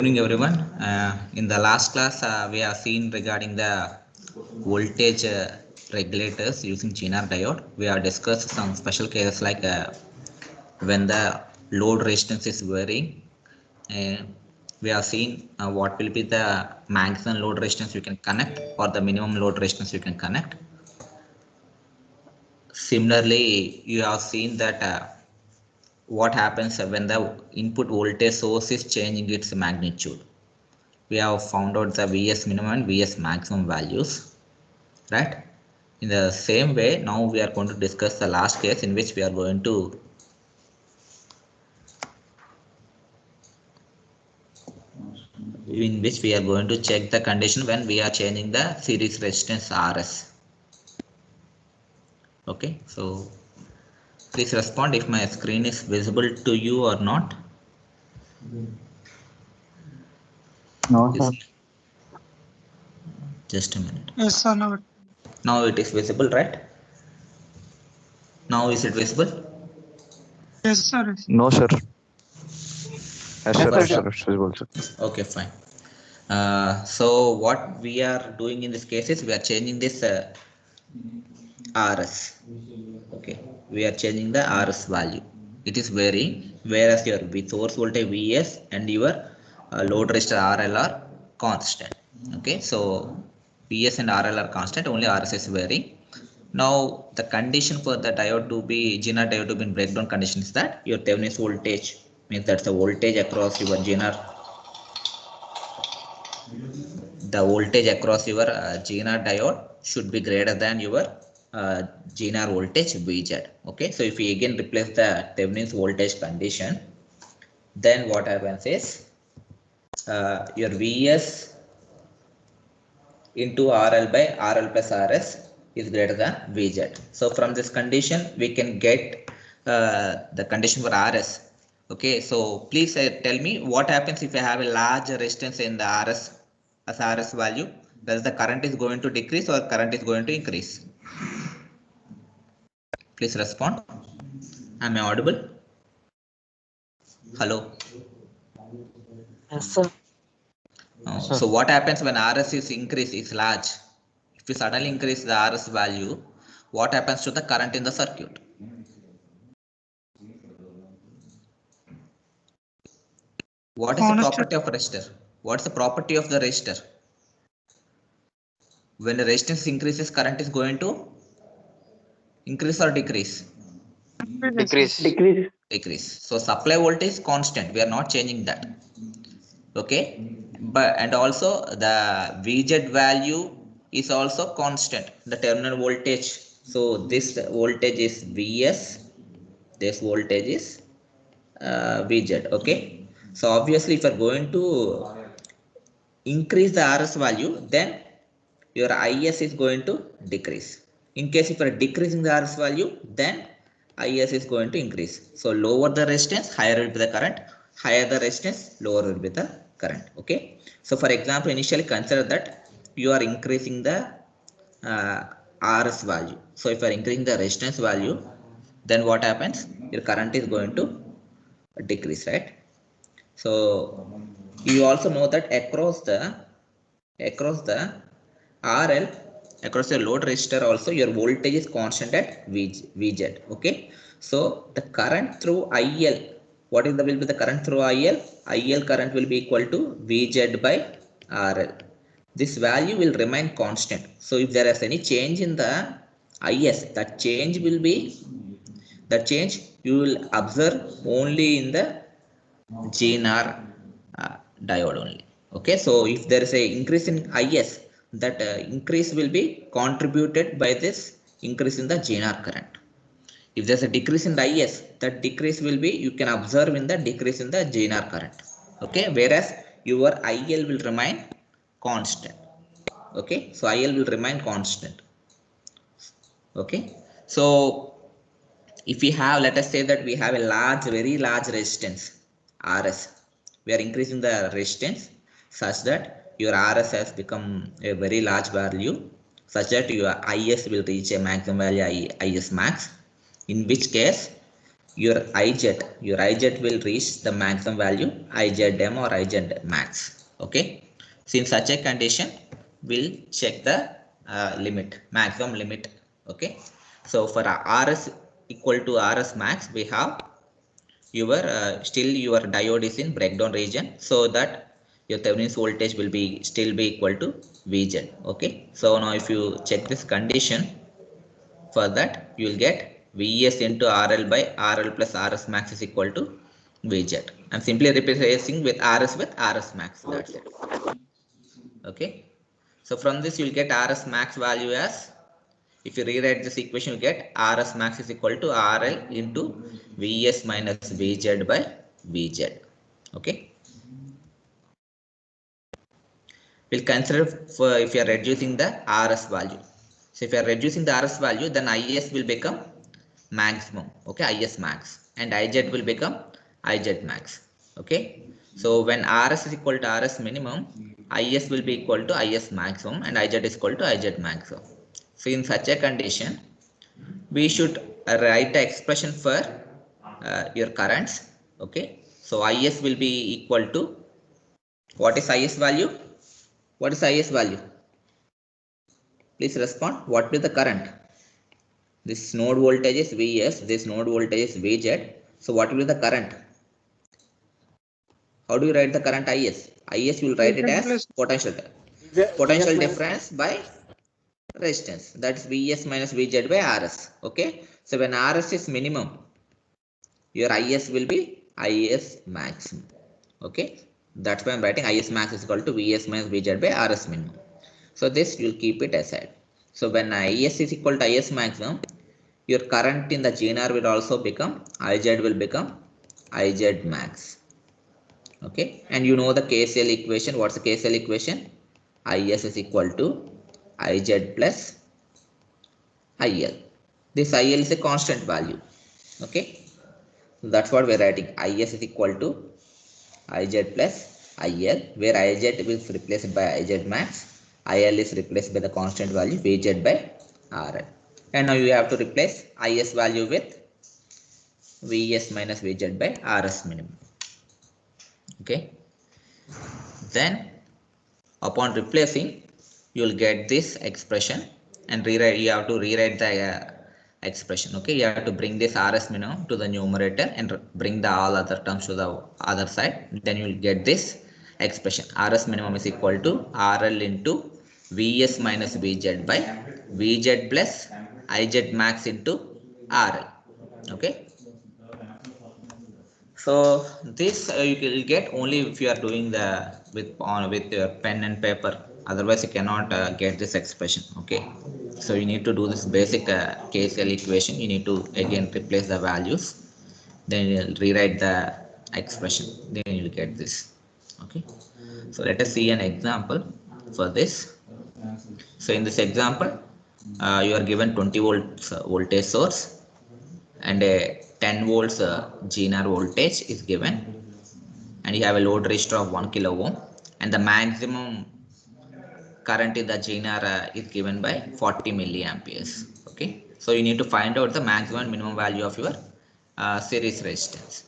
Good evening everyone. In the last class, we have seen regarding the voltage regulators using GNR diode. We have discussed some special cases like when the load resistance is varying. We have seen what will be the maximum load resistance you can connect or the minimum load resistance you can connect. Similarly, you have seen that what happens when the input voltage source is changing its magnitude. We have found out the Vs minimum and Vs maximum values, right? In the same way, now we are going to discuss the last case in which we are going to check the condition when we are changing the series resistance Rs. Okay, so please respond if my screen is visible to you or not. No, sir. Just a minute. Yes, sir. No. Now it is visible, right? Now is it visible? Yes, sir. No, sir. Yes, sir. Yes, Yes, sir. It's visible, sir. Okay, fine. So what we are doing in this case is we are changing this Rs. Okay, we are changing the Rs value. It is varying, whereas your source voltage Vs and your load resistor RL are constant. Okay, so Vs and RL are constant, only Rs is varying. Now the condition for the diode to be GNR diode to be in breakdown condition is that your Thevenin's voltage means that's the voltage across your GNR. The voltage across your GNR diode should be greater than your GNR voltage Vz. Okay, so if we again replace the Thevenin's voltage condition, then what happens is your Vs into RL by RL plus Rs is greater than Vz. So from this condition, we can get the condition for Rs. Okay, so please tell me what happens if I have a large resistance in the Rs as Rs value. Does the current is going to decrease or current is going to increase? Please respond. Am I audible? Hello. Yes, sir. So what happens when Rs is increased, is large? If you suddenly increase the Rs value, what happens to the current in the circuit? What is the property of resistor? What's the property of the resistor? When the resistance increases, current is going to increase or decrease? Decrease. Decrease. So supply voltage is constant. We are not changing that. Okay, but and also the Vz value is also constant. The terminal voltage. So this voltage is Vs. This voltage is Vz. Okay. So obviously, if you are going to increase the Rs value, then your Is is going to decrease. In case if you are decreasing the Rs value, then Is is going to increase. So lower the resistance, higher will be the current. Higher the resistance, lower will be the current. Okay. So for example, initially consider that you are increasing the Rs value. So if you are increasing the resistance value, then what happens? Your current is going to decrease, right? So you also know that across the RL, across the load resistor also your voltage is constant at Vz. Okay, so the current through IL, what is the will be the current through IL? IL current will be equal to Vz by RL. This value will remain constant. So if there is any change in the Is, that change you will observe only in the GNR diode only. Okay, so if there is a increase in Is, that increase will be contributed by this increase in the GNR current. If there's a decrease in the Is, that decrease will be, you can observe in the decrease in the GNR current. Okay, whereas your IL will remain constant. Okay, so IL will remain constant. Okay, so if we have, let us say that we have a very large resistance Rs, we are increasing the resistance such that your Rs has become a very large value, such that your Is will reach a maximum value Is max, in which case your IZ will reach the maximum value IZM or IZ max. Okay. So in such a condition, we'll check the limit, maximum limit. Okay. So for RS equal to RS max, we have your still your diode is in breakdown region, so that your Thevenin's voltage will be still be equal to VZ. Okay. So now if you check this condition, for that you will get Vs into RL by RL plus RS max is equal to VZ. I'm simply replacing with RS max. That's it. Okay. So from this you will get RS max value as, if you rewrite this equation, you get RS max is equal to RL into Vs minus VZ by VZ. Okay. We'll consider for if you are reducing the RS value. So if you are reducing the RS value, then IS will become maximum. Okay, IS max, and IZ will become IZ max. Okay. So when RS is equal to RS minimum, IS will be equal to IS maximum and IZ is equal to IZ maximum. So in such a condition, we should write the expression for your currents. Okay. So IS will be equal to, what is IS value? What is IS value? Please respond. What will the current? This node voltage is Vs, this node voltage is Vz. So what will be the current? How do you write the current IS? IS you will write it as potential difference by resistance. That's Vs minus Vz by Rs. Okay. So when Rs is minimum, your IS will be IS maximum. Okay. That's why I'm writing IS max is equal to Vs minus Vz by Rs minimum. So this you'll keep it aside. So when IS is equal to IS maximum, your current in the GNR will also become, IZ will become IZ max. Okay. And you know the KCL equation. What's the KCL equation? IS is equal to IZ plus IL. This IL is a constant value. Okay. So that's what we're writing. IS is equal to IZ plus IL, where IZ is replaced by IZ max, IL is replaced by the constant value VZ by RL. And now you have to replace IS value with Vs minus Vz by Rs minimum. Okay. Then upon replacing, you will get this expression, and rewrite. You have to rewrite the expression. Okay. You have to bring this Rs minimum to the numerator and bring the all other terms to the other side. Then you will get this expression. Rs minimum is equal to RL into Vs minus Vz by Vz plus Iz max into RL. Okay. So this you will get only if you are doing the with your pen and paper. Otherwise, you cannot get this expression. Okay. So you need to do this basic KCL equation. You need to again replace the values. Then you'll rewrite the expression. Then you'll get this. Okay. So let us see an example for this. So in this example, you are given 20 volts voltage source and a 10 volts GNR voltage is given, and you have a load resistor of 1 kilo ohm, and the maximum current in the GNR is given by 40 milliamperes. Okay. So you need to find out the maximum and minimum value of your series resistance.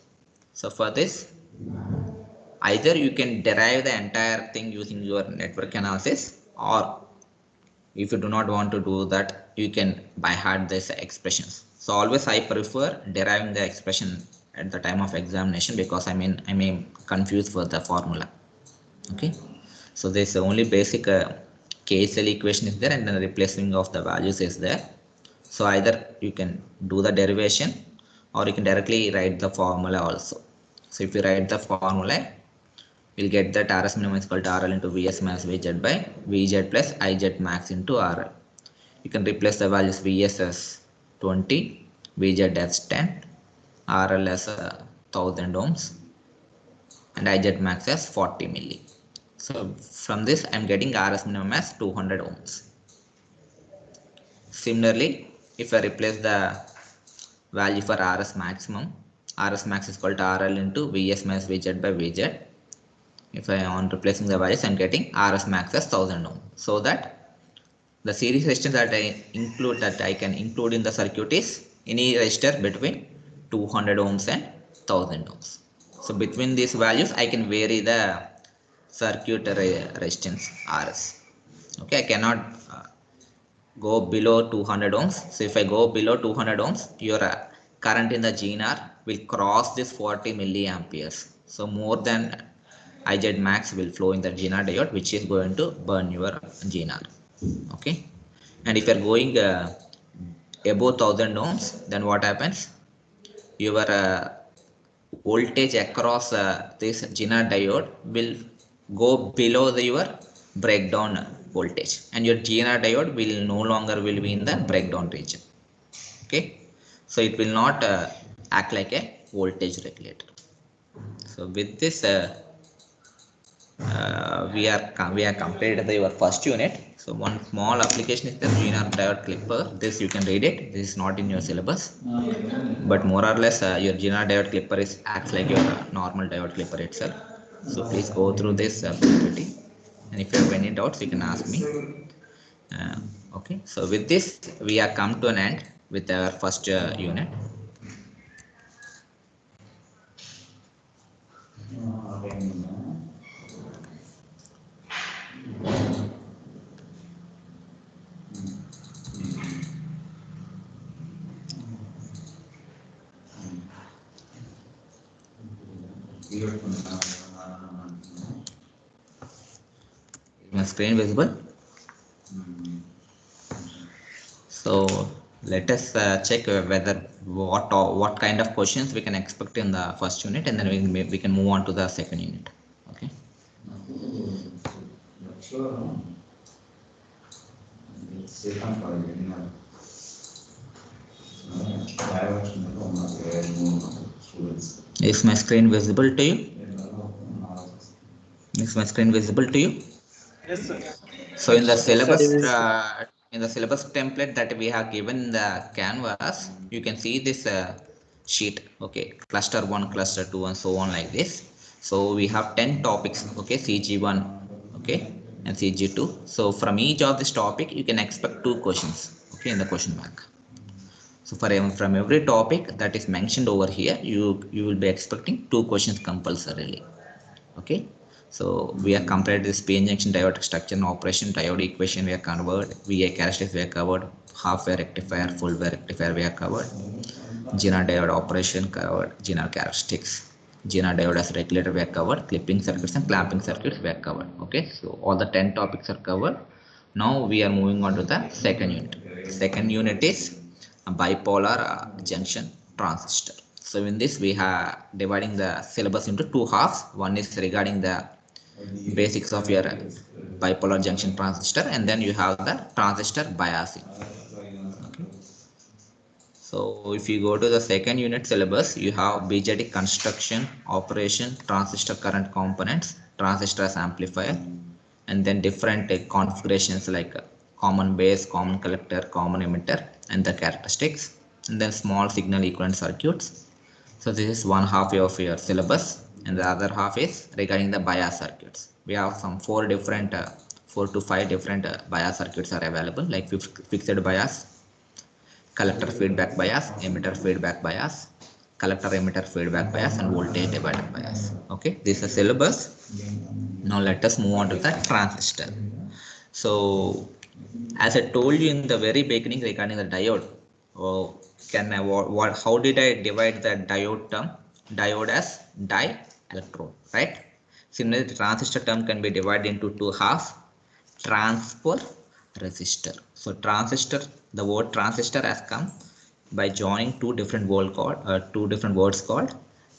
So for this, either you can derive the entire thing using your network analysis, or if you do not want to do that, you can by heart these expressions. So always I prefer deriving the expression at the time of examination, because I may confuse for the formula. Okay. So this only basic KCL equation is there, and then the replacing of the values is there. So either you can do the derivation, or you can directly write the formula also. So if you write the formula, we'll get that Rs minimum is equal to RL into Vs minus Vz by Vz plus Iz max into RL. You can replace the values Vs as 20, Vz as 10, RL as 1000 ohms, and Iz max as 40 milli. So from this, I am getting Rs minimum as 200 ohms. Similarly, if I replace the value for Rs maximum, Rs max is equal to RL into Vs minus Vz by Vz. If I am replacing the values, I am getting Rs max as 1000 ohm. So that the series resistance that I can include in the circuit is any resistor between 200 ohms and 1000 ohms. So between these values, I can vary the circuit resistance Rs. Okay, I cannot go below 200 ohms. So if I go below 200 ohms, your current in the GNR will cross this 40 milliamperes. So more than IZ max will flow in the GNR diode, which is going to burn your GNR. Okay, and if you are going above 1000 ohms, then what happens? Your voltage across this GNR diode will go below your breakdown voltage, and your GNR diode will no longer will be in the breakdown region. Okay, so it will not act like a voltage regulator. So with this we are completed your first unit. So one small application is the GNR diode clipper. This you can read it. This is not in your syllabus, but more or less your GNR diode clipper is acts like your normal diode clipper itself. So please go through this PPT, and if you have any doubts, you can ask me. Okay, so with this we are come to an end with our first unit. Is my screen visible? So let us check whether what kind of questions we can expect in the first unit, and then we can move on to the second unit. Okay. Is my screen visible to you? Is my screen visible to you? Yes, sir. So in the syllabus Yes, sir. template that we have given in the canvas, you can see this sheet. Okay, cluster 1, cluster 2, and so on like this. So we have 10 topics. Okay, CG1, okay, and CG2. So from each of this topic, you can expect 2 questions. Okay, in the question bank. So from every topic that is mentioned over here, you will be expecting 2 questions compulsorily. Okay, so we have completed this p-n junction diode structure and operation, diode equation we have covered, VI characteristics we have covered, half wave rectifier, full wave rectifier we have covered, GNR diode operation covered, GNR characteristics, GNR diode as regulator we have covered, clipping circuits and clamping circuits we have covered. Okay, so all the 10 topics are covered. Now we are moving on to the second unit. Second unit is a bipolar junction transistor. So in this we have dividing the syllabus into 2 halves. One is regarding the basics of your bipolar junction transistor, and then you have the transistor biasing. Okay. So if you go to the second unit syllabus, you have BJT construction, operation, transistor current components, transistor as amplifier, and then different configurations like common base, common collector, common emitter, and the characteristics, and then small signal equivalent circuits. So this is one half of your syllabus, and the other half is regarding the bias circuits. We have some 4 to 5 different bias circuits are available, like fixed bias, collector feedback bias, emitter feedback bias, collector emitter feedback bias, and voltage divider bias. Okay, this is a syllabus. Now let us move on to the transistor. So as I told you in the very beginning regarding the diode, how did I divide the diode term? Diode as dielectrode, right? Similarly, the transistor term can be divided into 2 halves. Transfer resistor. So transistor, the word transistor has come by joining two different words called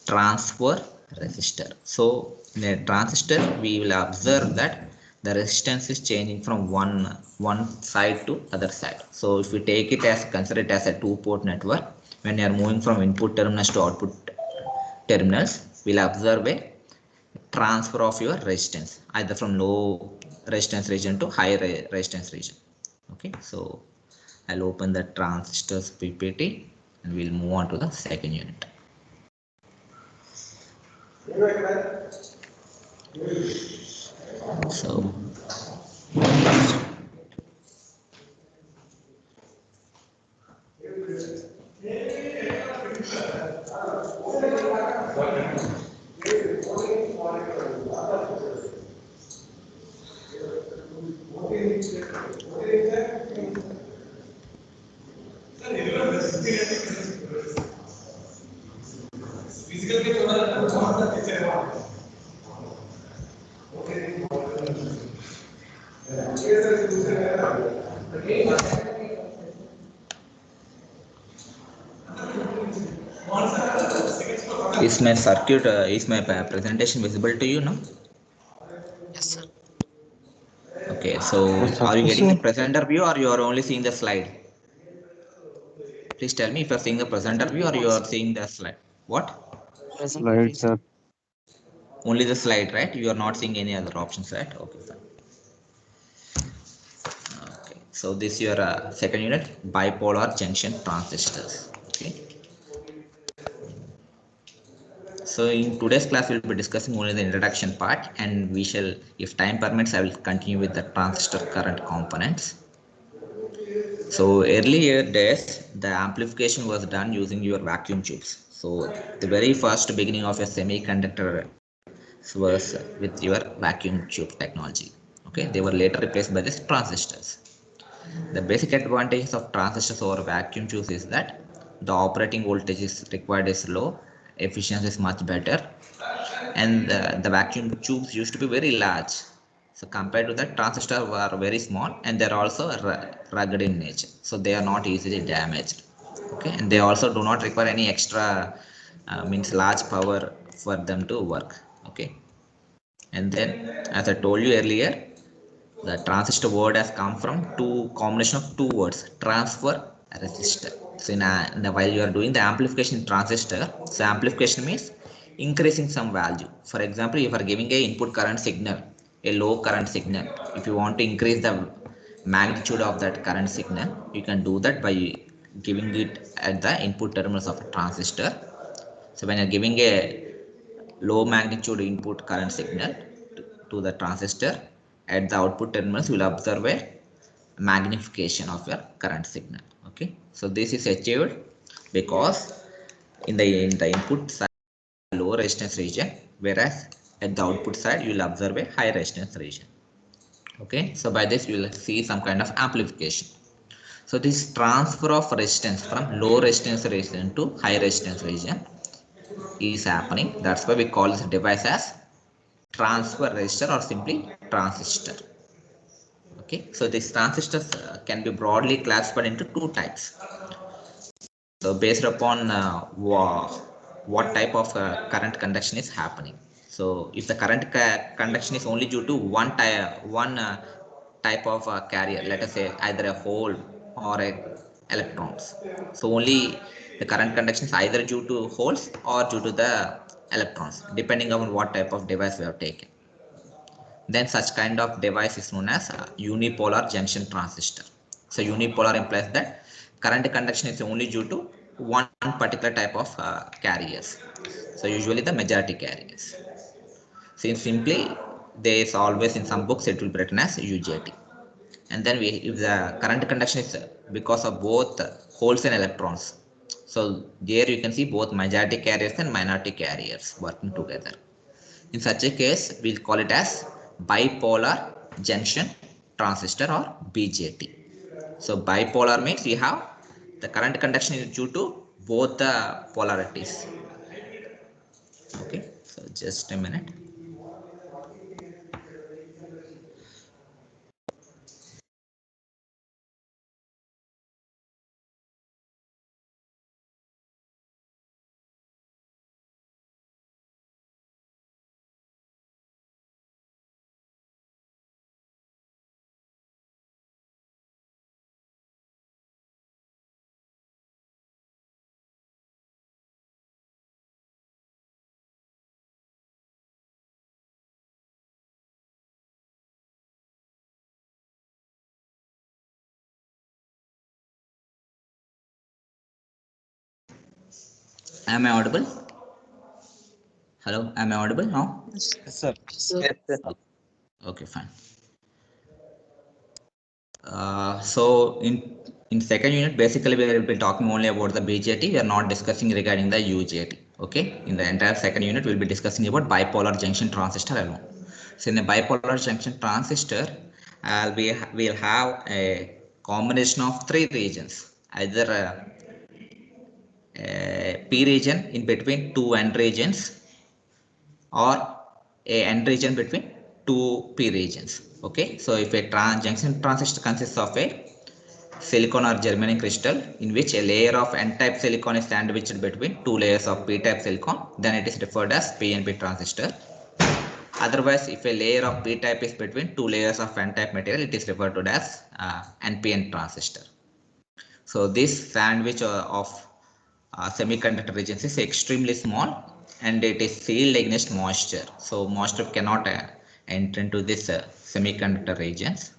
transfer resistor. So in a transistor, we will observe that the resistance is changing from one side to other side. So if we consider it as a 2-port network, when you are moving from input terminals to output terminals, we'll observe a transfer of your resistance either from low resistance region to high resistance region. Okay, so I'll open the transistors PPT and we'll move on to the second unit. So Is my circuit, is my presentation visible to you now? Yes, sir. Okay, so Yes, sir. are you Yes, getting the sir. presenter view or you are only seeing the slide? Please tell me if you are seeing the presenter view or you are seeing the slide. What? Present, Slide, please. sir. Only the slide, right? You are not seeing any other options, right? Okay, fine. Okay, so this your second unit, bipolar junction transistors. Okay. So in today's class, we'll be discussing only the introduction part, and we shall, if time permits, I will continue with the transistor current components. So earlier days, the amplification was done using your vacuum tubes. So the very first beginning of a semiconductor was with your vacuum tube technology. Okay, they were later replaced by these transistors. The basic advantages of transistors over vacuum tubes is that the operating voltage is required is low, efficiency is much better, and the vacuum tubes used to be very large. So compared to that, transistors were very small and they're also rugged in nature. So they are not easily damaged. Okay, and they also do not require any extra means large power for them to work. Okay, and then as I told you earlier, the transistor word has come from two combination of two words, transfer resistor. So while you are doing the amplification transistor, so amplification means increasing some value. For example, if you are giving a input current signal, a low current signal, if you want to increase the magnitude of that current signal, you can do that by giving it at the input terminals of a transistor. So when you are giving a low magnitude input current signal to the transistor, at the output terminals you will observe a magnification of your current signal. Okay, so this is achieved because in the input side low resistance region, whereas at the output side you will observe a high resistance region. Okay, so by this you will see some kind of amplification. So this transfer of resistance from low resistance region to high resistance region is happening. That's why we call this device as transfer resistor or simply transistor. Okay, so these transistors can be broadly classified into two types. So based upon what type of current conduction is happening. So if the current conduction is only due to one type of carrier, let us say either a hole or a electrons. So only the current conduction is either due to holes or due to the electrons, depending on what type of device we have taken. Then such kind of device is known as unipolar junction transistor. So unipolar implies that current conduction is only due to one particular type of carriers. So usually the majority carriers. Since simply there is always in some books it will be written as UJT. And then if the current conduction is because of both holes and electrons. So there you can see both majority carriers and minority carriers working together. In such a case, we'll call it as bipolar junction transistor or BJT. So bipolar means we have the current conduction is due to both the polarities. Okay, so just a minute. Am I audible? Hello, am I audible now? Yes, Yes, sir. sir. Yes, sir. Okay, fine. So in second unit, basically we will be talking only about the BJT. We are not discussing regarding the UJT. Okay, in the entire second unit, we'll be discussing about bipolar junction transistor alone. So in a bipolar junction transistor, we'll have a combination of three regions, either a P region in between two N regions or a N region between two P regions. Okay, so if a junction transistor consists of a silicon or germanium crystal in which a layer of n-type silicon is sandwiched between two layers of p-type silicon, then it is referred as PNP transistor. Otherwise, if a layer of p-type is between two layers of n-type material, it is referred to as NPN transistor. So this sandwich of semiconductor regions is extremely small and it is sealed against moisture. So moisture cannot enter into this semiconductor regions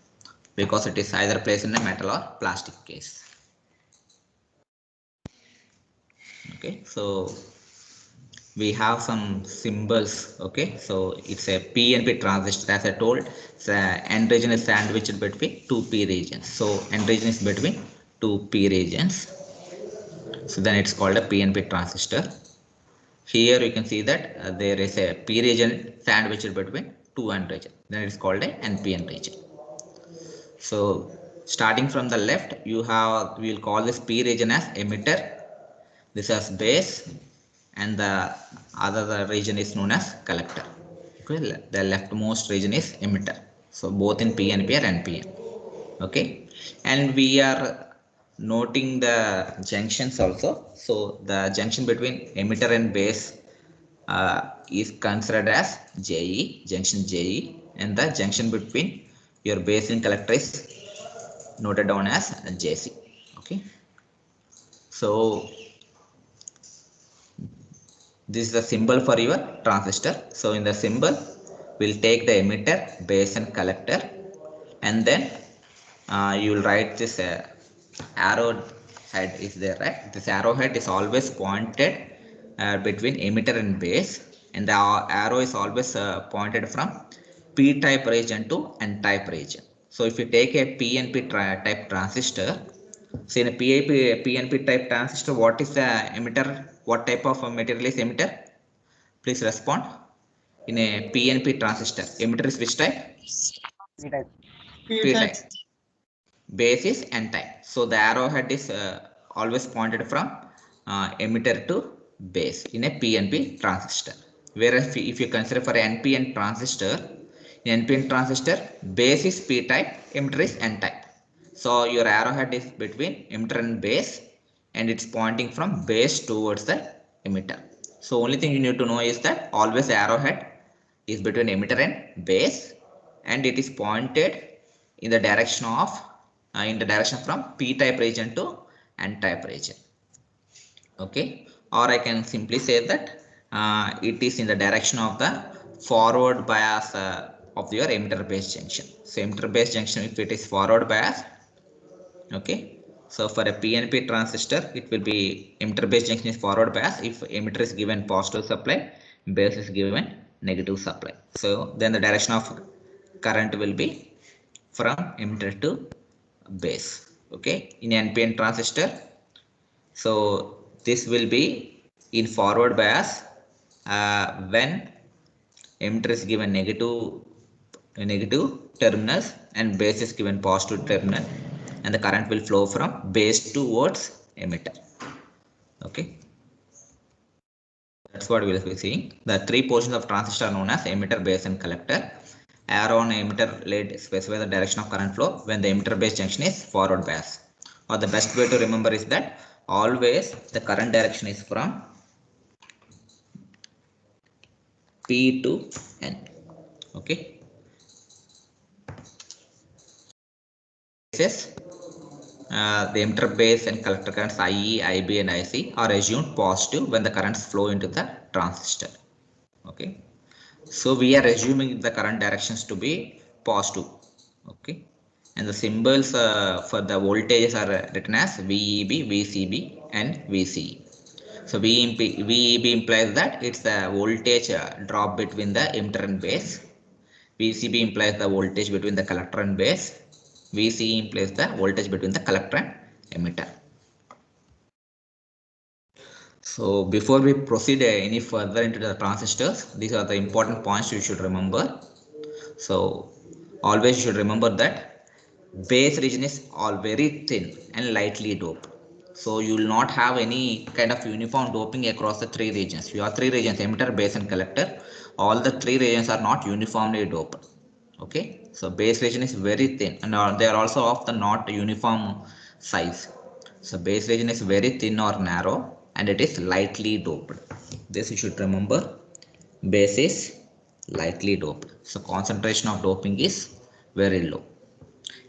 because it is either placed in a metal or plastic case. Okay, so we have some symbols. Okay, so it's a PNP transistor. As I told, N region is sandwiched between two P regions. So N region is between two P regions. So then it's called a PNP transistor. Here you can see that there is a P region sandwiched between two N region. Then it's called a NPN region. So starting from the left, you have, we will call this P region as emitter, this as base, and the other region is known as collector. Okay, the leftmost region is emitter. So both in PNP or NPN. Okay, and we are noting the junctions also. So the junction between emitter and base is considered as JE, junction JE, and the junction between your base and collector is noted down as JC. Okay, so this is the symbol for your transistor. So in the symbol, we'll take the emitter, base and collector, and then you will write this arrow head is there, right? This arrow head is always pointed between emitter and base, and the arrow is always pointed from p-type region to n-type region. So if you take a PNP type transistor, so in a PNP type transistor, what is the emitter? What type of material is emitter? Please respond. In a PNP transistor, emitter is which type? P type. Base is N type. So the arrowhead is always pointed from emitter to base in a PNP transistor. Whereas if you consider for NPN transistor, in NPN transistor, base is P type, emitter is N type. So your arrowhead is between emitter and base, and it's pointing from base towards the emitter. So only thing you need to know is that always arrowhead is between emitter and base, and it is pointed in the direction of from p-type region to n-type region. Okay, or I can simply say that it is in the direction of the forward bias of your emitter base junction. So emitter base junction, if it is forward bias, okay, so for a PNP transistor, it will be emitter base junction is forward bias if emitter is given positive supply, base is given negative supply. So then the direction of current will be from emitter to base. Okay, in NPN transistor, so this will be in forward bias when emitter is given negative terminals and base is given positive terminal, and the current will flow from base towards emitter. Okay, that's what we will be seeing. The three portions of transistor are known as emitter, base and collector. Arrow on emitter lead specify the direction of current flow when the emitter base junction is forward bias. Or the best way to remember is that always the current direction is from P to N. Okay. The emitter base and collector currents IE, IB and IC are assumed positive when the currents flow into the transistor. Okay. So we are assuming the current directions to be positive. Okay. And the symbols for the voltages are written as VEB, VCB and VCE. So VEB implies that it's the voltage drop between the emitter and base. VCB implies the voltage between the collector and base. VCE implies the voltage between the collector and emitter. So before we proceed any further into the transistors, these are the important points you should remember. So always you should remember that base region is all very thin and lightly doped. So you will not have any kind of uniform doping across the three regions. You have three regions: emitter, base and collector. All the three regions are not uniformly doped. Okay, so base region is very thin and they are also of the not uniform size. So base region is very thin or narrow and it is lightly doped. This you should remember. Base is lightly doped, so concentration of doping is very low.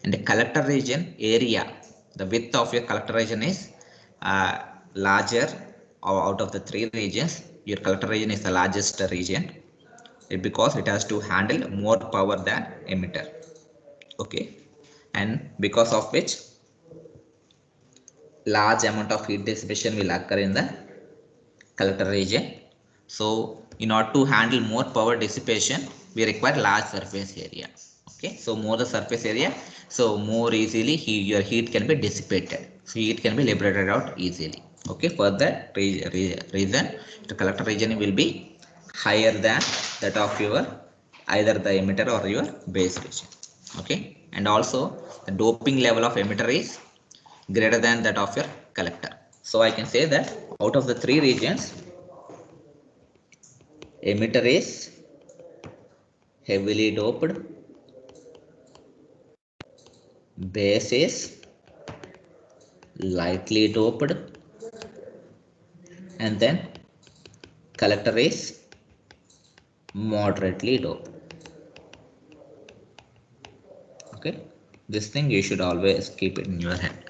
And the collector region area, the width of your collector region is larger. Out of the three regions, your collector region is the largest region, because it has to handle more power than emitter. Okay, and because of which large amount of heat dissipation will occur in the collector region. So in order to handle more power dissipation, we require large surface area. Okay, so more the surface area, so more easily your heat can be dissipated, so heat can be liberated out easily. Okay, for that reason the collector region will be higher than that of your either the emitter or your base region. Okay, and also the doping level of emitter is greater than that of your collector. So I can say that out of the three regions, emitter is heavily doped, base is lightly doped, and then collector is moderately doped. Okay, this thing you should always keep it in your head.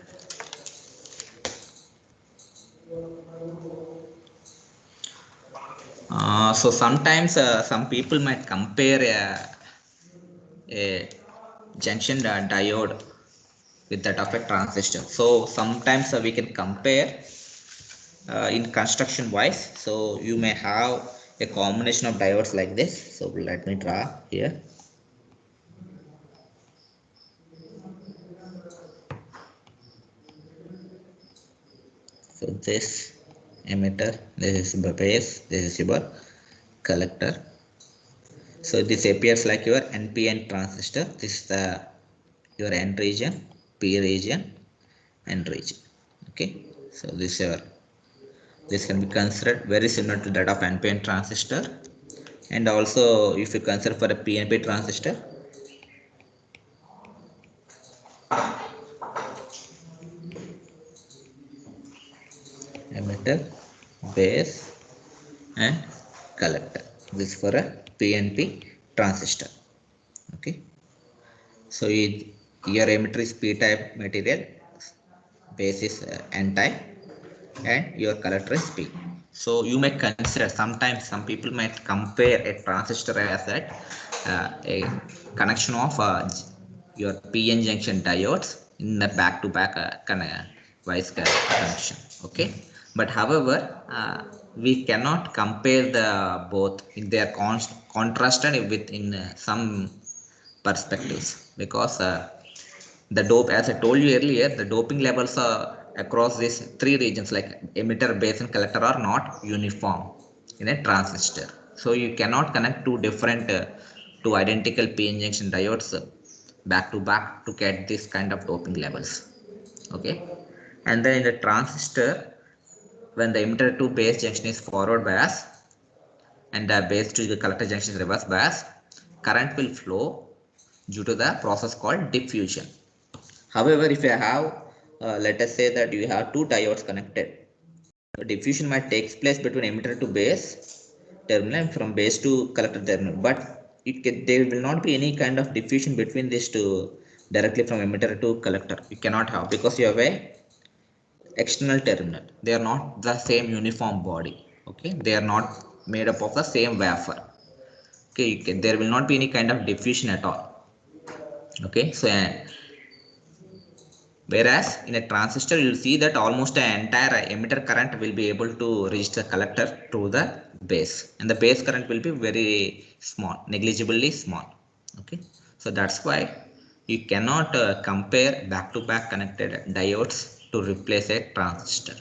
So sometimes some people might compare a junction diode with that of a transistor. So sometimes we can compare in construction wise. So you may have a combination of diodes like this. So let me draw here. So this emitter, this is base, this is your collector. So this appears like your NPN transistor. This is the your N region, P region, N region. Okay, so this can be considered very similar to that of NPN transistor. And also if you consider for a PNP transistor, emitter, base and collector. This for a PNP transistor. Okay, so your emitter is P-type material, base is N-type, and your collector is P. So you may consider, sometimes some people might compare a transistor as that a connection of your PN junction diodes in the back-to-back vice connection. Okay, but however we cannot compare the both in their contrasted with in some perspectives, because the dope, as I told you earlier, the doping levels across these three regions like emitter, base and collector are not uniform in a transistor. So you cannot connect two different two identical p-n junction diodes back to back to get this kind of doping levels. Okay, and then in the transistor, when the emitter to base junction is forward bias and the base to the collector junction is reverse bias, current will flow due to the process called diffusion. However, if you have let us say that you have two diodes connected, diffusion might take place between emitter to base terminal and from base to collector terminal, but there will not be any kind of diffusion between these two directly from emitter to collector. You cannot have, because you have a external terminal. They are not the same uniform body. Okay, they are not made up of the same wafer. Okay, there will not be any kind of diffusion at all. Okay, so whereas in a transistor, you will see that almost the entire emitter current will be able to reach the collector through the base, and the base current will be very small, negligibly small. Okay, so that's why you cannot compare back-to-back connected diodes to replace a transistor.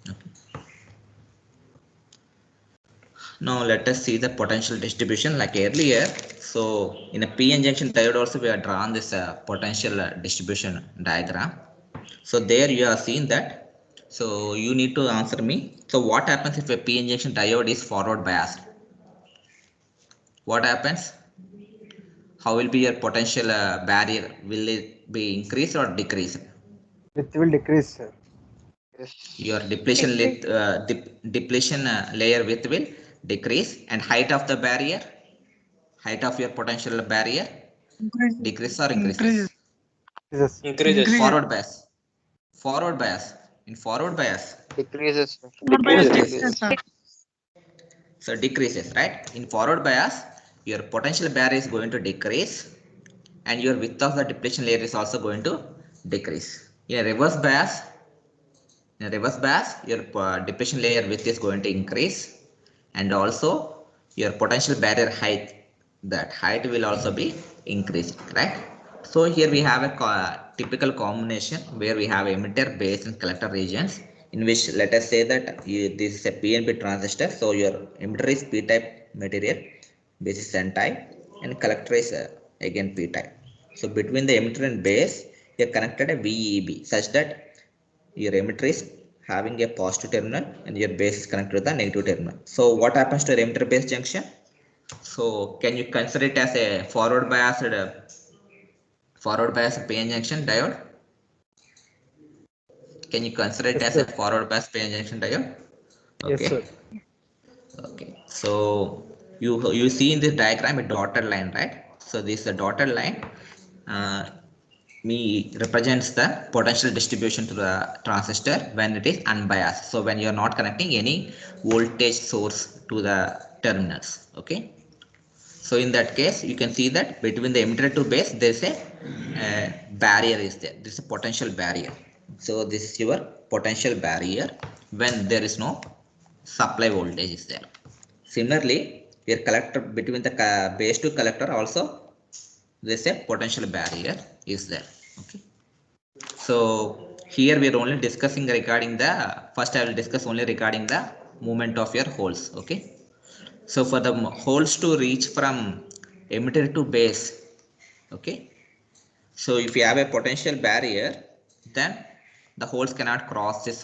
Okay. Now let us see the potential distribution like earlier. So in a PN junction diode also we have drawn this potential distribution diagram. So there you have seen that. So you need to answer me. So what happens if a PN junction diode is forward biased? What happens? How will be your potential barrier? Will it be increased or decreased? It will decrease, sir. Your depletion layer width will decrease, and height of the barrier, height of your potential barrier, decrease or increases? Yes. Increases. Forward bias. Forward bias. In forward bias, Decreases. decreases. So decreases, right? In forward bias, your potential barrier is going to decrease, and your width of the depletion layer is also going to decrease. In a reverse bias, your depletion layer width is going to increase, and also your potential barrier height, that height will also be increased, right? So here we have a typical combination where we have emitter, base and collector regions, in which let us say that this is a PNP transistor. So your emitter is p-type material, base is n-type, and collector is again p-type. So between the emitter and base, you connected a VEB such that your emitter is having a positive terminal and your base is connected to the negative terminal. So what happens to your emitter base junction? So can you consider it as a forward biased PN junction diode? Can you consider it Yes, as sir. a forward biased PN junction diode? Yes, Okay. sir. Okay. So you see in this diagram a dotted line, right? So this is a dotted line. Represents the potential distribution to the transistor when it is unbiased. So when you are not connecting any voltage source to the terminals. Okay. So in that case, you can see that between the emitter to base, there is a barrier is there. This is a potential barrier. So this is your potential barrier when there is no supply voltage is there. Similarly, your collector between the base to collector also there is a potential barrier is there. Okay. So here we are only discussing regarding the first. I will discuss only regarding the movement of your holes. Okay. So for the holes to reach from emitter to base, okay. So if you have a potential barrier, then the holes cannot cross this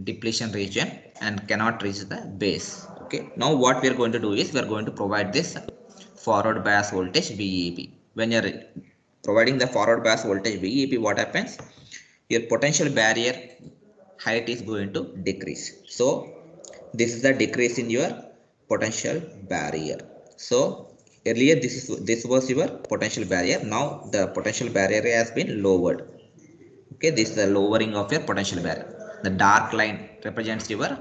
depletion region and cannot reach the base. Okay. Now what we are going to do is we are going to provide this forward bias voltage VEB. When you are providing the forward bias voltage VEB, what happens? Your potential barrier height is going to decrease. So this is the decrease in your potential barrier. So earlier this was your potential barrier. Now the potential barrier has been lowered. Okay, this is the lowering of your potential barrier. The dark line represents your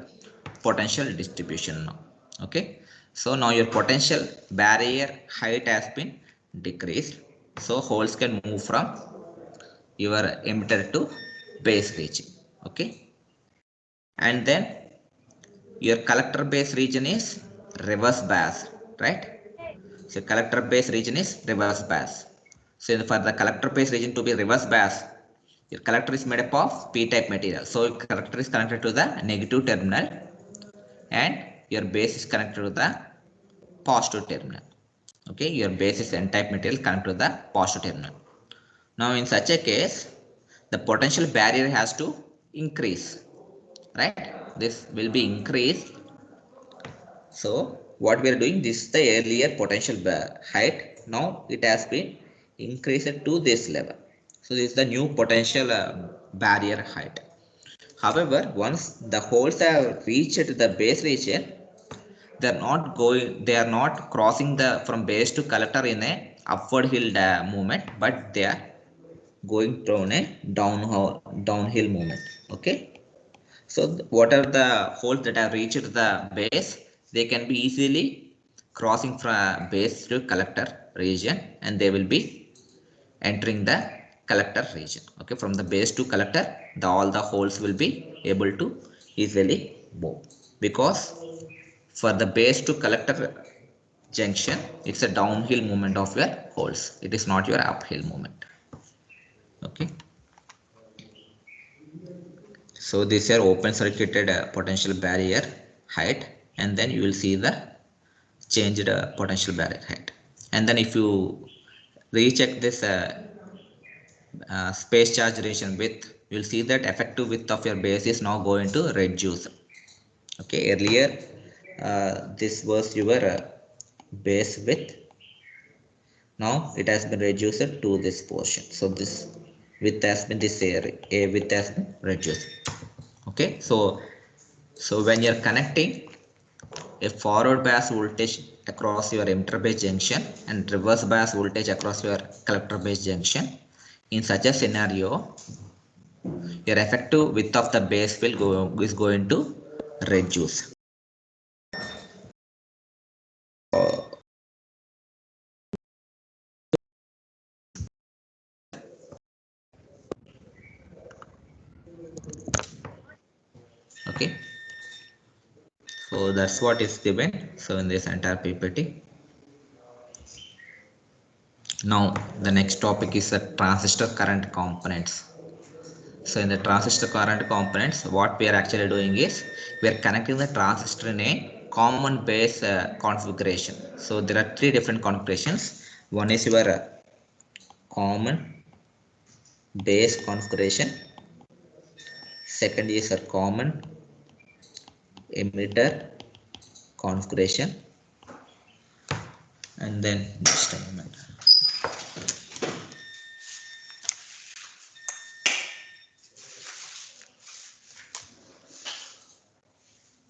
potential distribution now. Okay, so now your potential barrier height has been decreased. So holes can move from your emitter to base region. Okay, and then your collector base region is reverse bias, right? So collector base region is reverse bias. So for the collector base region to be reverse bias, your collector is made up of p-type material. So your collector is connected to the negative terminal and your base is connected to the positive terminal. Okay, your base is n-type material connected to the positive terminal. Now in such a case, the potential barrier has to increase, right? This will be increased. So what we are doing, this is the earlier potential height. Now it has been increased to this level. So this is the new potential barrier height. However, once the holes have reached the base region, they are not crossing the from base to collector in a upward hill movement, but they are going down a downhill movement. Okay. So what are the holes that have reached the base? They can be easily crossing from base to collector region, and they will be entering the collector region. Okay, from the base to collector, all the holes will be able to easily move, because for the base to collector junction, it's a downhill movement of your holes. It is not your uphill movement. Okay. So this is open circuited potential barrier height and then you will see the changed potential barrier height. And then if you recheck this space charge relation width, you will see that effective width of your base is now going to reduce. Okay, earlier this was your base width. Now it has been reduced to this portion. So this width has been this area, a width has been reduced. Okay, so when you're connecting a forward bias voltage across your emitter base junction and reverse bias voltage across your collector base junction, in such a scenario your effective width of the base is going to reduce. Okay, so that's what is given so in this entire ppt. Now the next topic is the transistor current components. So in the transistor current components, what we are actually doing is we are connecting the transistor in a common base configuration. So there are three different configurations. One is your common base configuration. Second is a common emitter configuration. And then just a moment.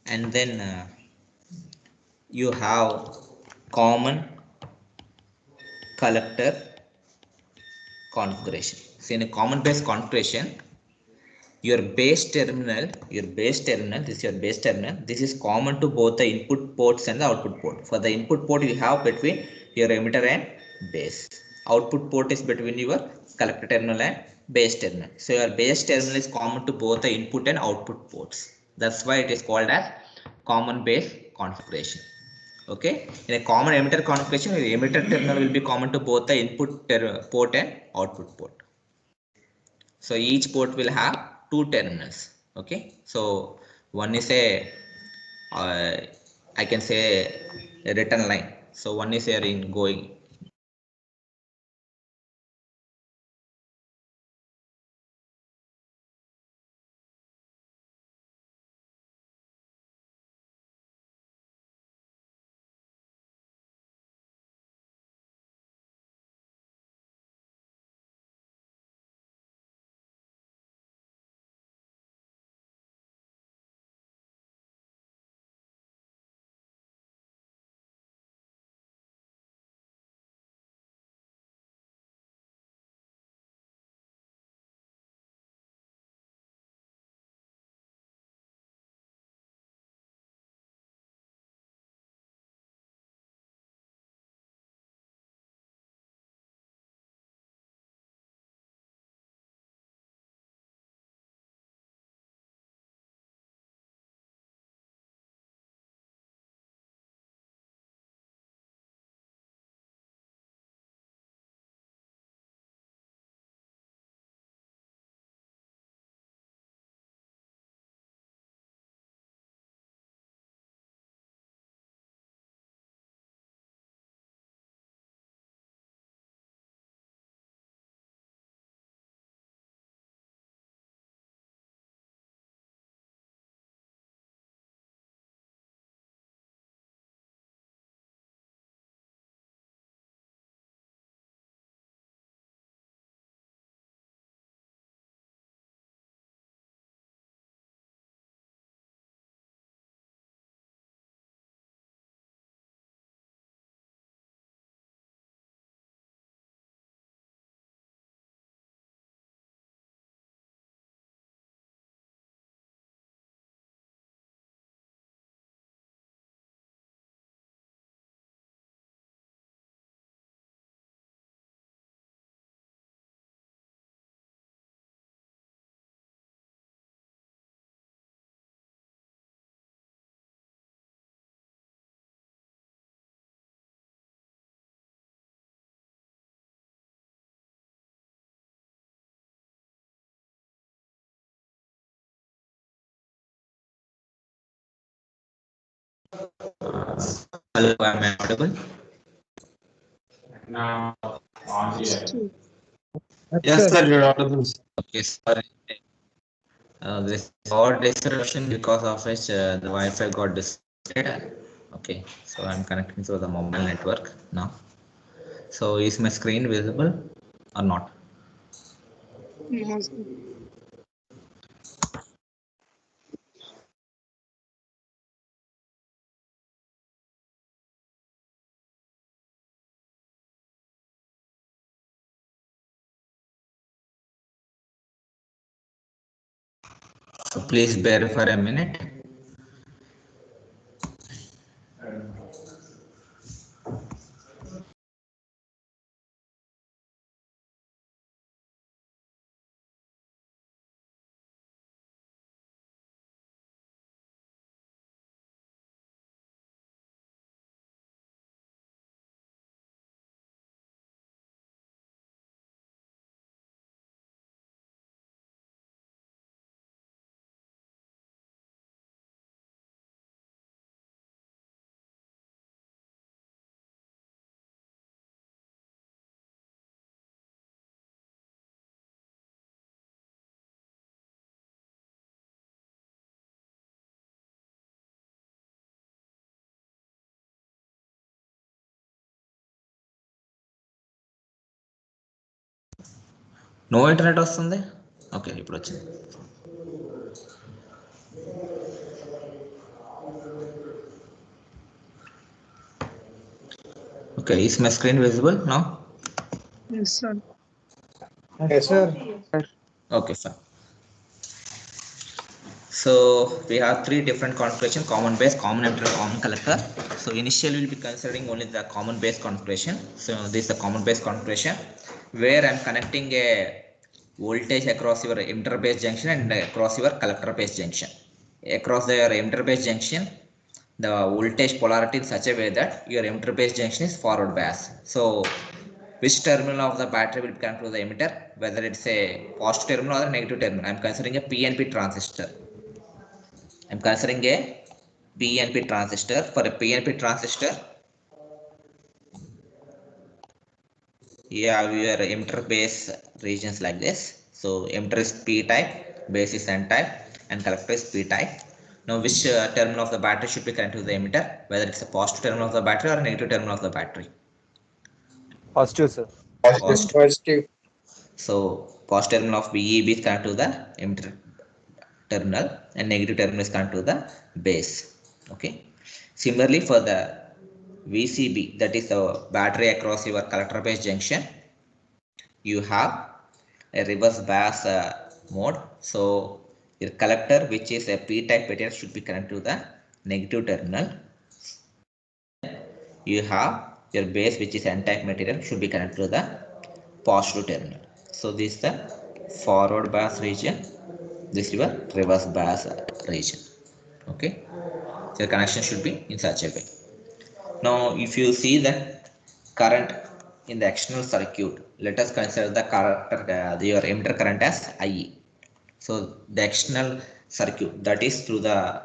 And then you have common collector configuration. So in a common base configuration, your base terminal, this is your base terminal. This is common to both the input ports and the output port. For the input port, you have between your emitter and base. Output port is between your collector terminal and base terminal. So your base terminal is common to both the input and output ports. That's why it is called as common base configuration. Okay, in a common emitter configuration, your emitter terminal will be common to both the input port and output port. So each port will have two terminals. Okay, so one is a I can say a return line. So one is here in going Hello, am I audible? Yes, sir, you're audible. Okay, sorry. This power disruption because of which the Wi-Fi got disconnected. Okay, so I'm connecting to the mobile network now. So is my screen visible or not? No, sir. So please bear for a minute. No internet వస్తుంది. Okay, ఇప్పుడు వచ్చింది. Okay, is my screen visible now? Yes, sir. Yes, sir. Okay, fine. So we have three different configuration: common base, common emitter, common collector. So initially we'll be considering only the common base configuration. So this is the common base configuration where I'm connecting a voltage across your emitter base junction and across your collector base junction. Across your emitter base junction, the voltage polarity in such a way that your emitter base junction is forward bias. So which terminal of the battery will connect to the emitter, whether it's a positive terminal or a negative terminal. I'm considering a PNP transistor. I'm considering a PNP transistor. For a PNP transistor, you have your emitter base regions like this. So emitter is P type, base is N type, and collector is P type. Now which terminal of the battery should be connected to the emitter, whether it's a positive terminal of the battery or a negative terminal of the battery? Positive, sir. Positive. So positive terminal of BEB is connected to the emitter terminal and negative terminal is connected to the base. Okay. Similarly, for the VCB, that is the battery across your collector base junction, you have a reverse bias mode. So your collector, which is a P type material, should be connected to the negative terminal. You have your base, which is N type material, should be connected to the positive terminal. So this is the forward bias region. This is your reverse bias region. Okay. So the connection should be in such a way. Now if you see the current in the external circuit, let us consider the current, your emitter current as IE. So the external circuit, that is through the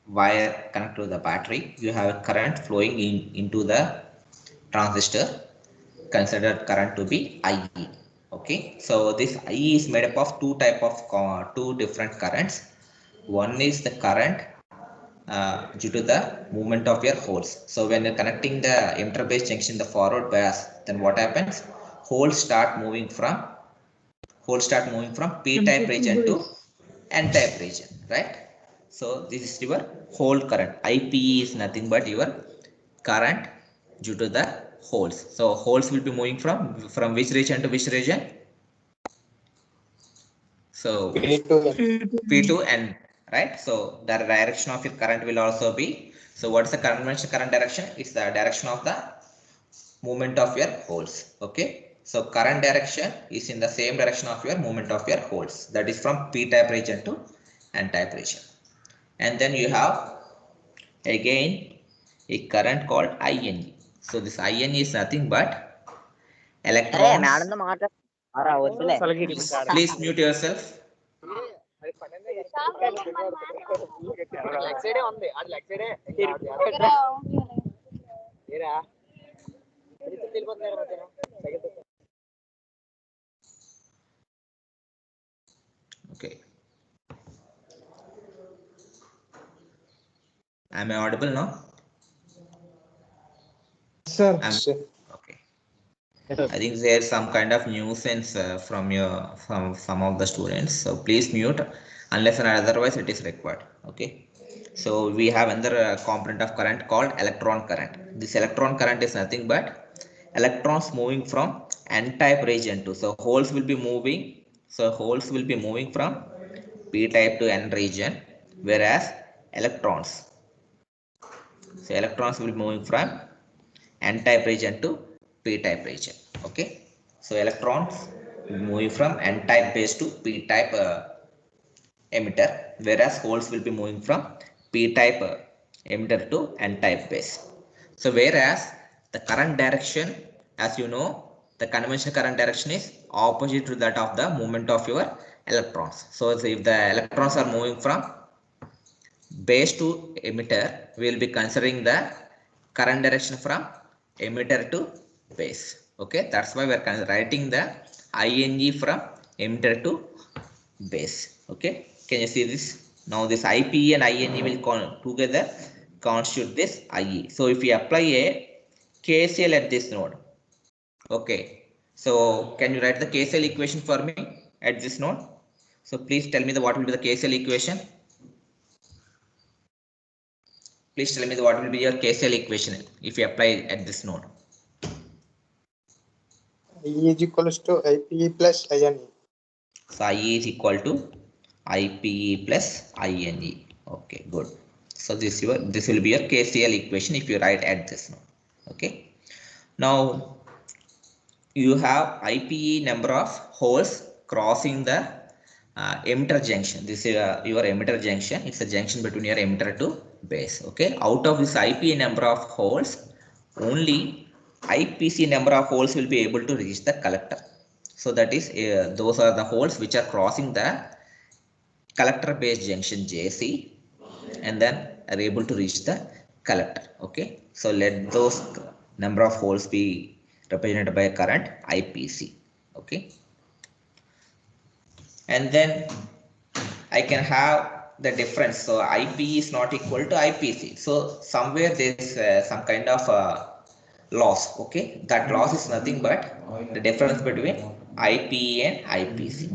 wire connected to the battery, you have current flowing into the transistor, considered current to be IE. Okay, so this IE is made up of two different currents. One is the current due to the movement of your holes. So when you're connecting the emitter base junction, the forward bias, then what happens? Holes start moving from P type region to N type region, right? So this is your hole current. IPE is nothing but your current due to the holes. So holes will be moving from which region to which region? So P to N, right? So the direction of your current will also be. So what is the conventional current direction? It's the direction of the movement of your holes. Okay. So current direction is in the same direction of your movement of your holes. That is from P type region to N type region. And then you have again a current called INE. So this INE is nothing but electrons. Please mute yourself. Okay. Am I audible now? Sir. Okay. I think there's some kind of nuisance from some of the students. So please mute unless and otherwise it is required. Okay. So we have another component of current called electron current. This electron current is nothing but electrons moving from n-type region to. So holes will be moving. So holes will be moving from p-type to n region, whereas electrons. So electrons will be moving from n-type region to p-type region. Okay. So electrons moving from n-type base to p-type emitter, whereas holes will be moving from p-type emitter to n-type base. So whereas the current direction, as you know, the conventional current direction is opposite to that of the movement of your electrons. So if the electrons are moving from base to emitter, we will be considering the current direction from emitter to base. Okay, that's why we are writing the ING from emitter to base. Okay, can you see this? Now this IPE and ING will together constitute this IE. So if we apply a KCL at this node, okay, so can you write the KCL equation for me at this node? So please tell me what will be the KCL equation. Please tell me what will be your KCL equation if you apply at this node. IE is equals to IPE plus INE. So IE is equal to IPE plus INE. Okay, good. So this will be your KCL equation if you write at this node. Okay. Now you have IPE number of holes crossing the emitter junction. This is your emitter junction. It's a junction between your emitter to base. Okay. Out of this IPE number of holes, only IPC number of holes will be able to reach the collector. So that is those are the holes which are crossing the collector base junction JC and then are able to reach the collector. Okay. So let those number of holes be represented by a current IPC. Okay. And then I can have the difference. So IPE is not equal to IPC. So somewhere there is some kind of loss. Okay, that loss is nothing but the difference between IPE and IPC.